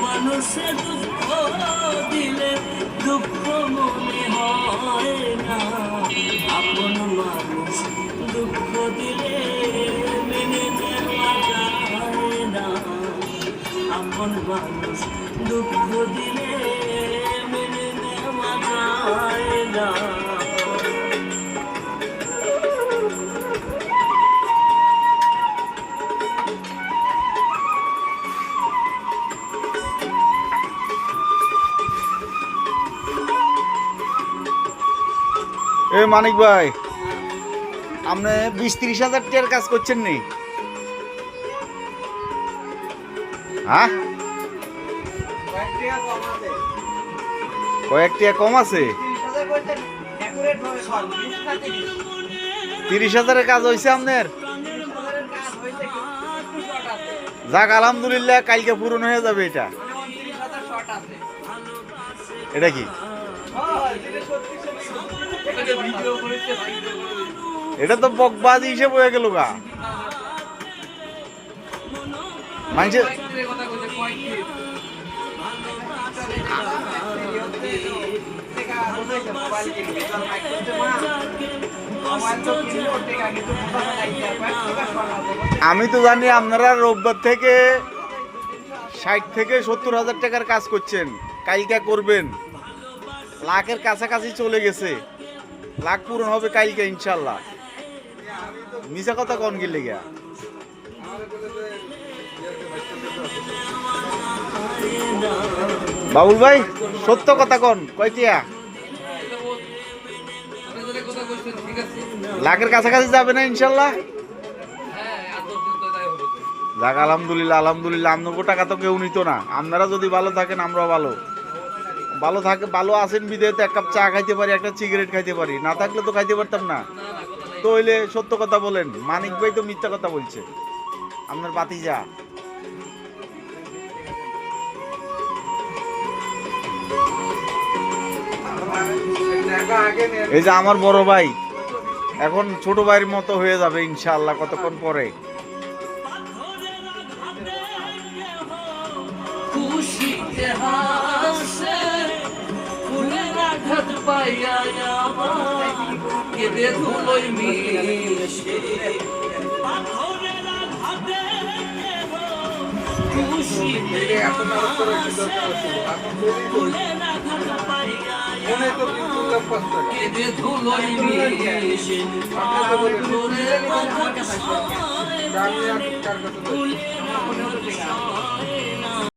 মানুষে দুঃখ দিলে দুঃখ মনে হয় না, আপন মানুষ দুঃখ দিলে মেনে নেওয়া যায় না, আপন মানুষ দুঃখ দিলে মেনে নেওয়া যায় না। এ মানিক ভাই, আপনি 20-30 হাজার টাকার কাজ করছেন নি? হ্যাঁ, কয়েক টাকা কম আছে। 30 হাজারের কাজ হয়েছে আপনার? যাক আলহামদুলিল্লাহ, কালকে পূরণ হয়ে যাবে। এটা কি? এটা তো বকবাজি হিসেব হয়ে গেল গা। মানুষ আমি তো জানি আপনারা রোববার থেকে 60 থেকে 70 হাজার টাকার কাজ করছেন, কালকে করবেন। লাখের কাছাকাছি চলে গেছে, লাখ পূরণ হবে কালকে ইনশাল্লাহ। মিছা কথা কন গেলে গিয়া বাবুল ভাই, সত্য কথা কন, কয়টিয়া? লাখের কাছাকাছি যাবে না ইনশাল্লাহ? যাক আলহামদুলিল্লাহ, আলহামদুলিল্লাহ। আপনার টাকা তো কেউ নিত না। আপনারা যদি ভালো থাকেন আমরাও ভালো থাকে। ভালো আছেন বিদেশে এক কাপ চা খাইতে পারি, একটা সিগারেট খাইতে পারি, না থাকলে তো খাইতে পারতাম না। তো হইলে সত্য কথা বলেন। মানিক ভাই তো মিথ্যা কথা বলছে, আপনার বাতিজা। এই যে আমার বড় ভাই এখন ছোট ভাইয়ের মতো হয়ে যাবে ইনশাআল্লাহ কতক্ষণ পরে। খুশিতে হাসে ফুলের আঘাত পাইয়া কেঁদে ধুলোয় মিশে, পাথরের আঘাতে খুশিতে হাসে ফুলের আঘাত পাইয়া কেঁদে ধুলোয় মিশে, পাথরের আঘাত সয় ফুলের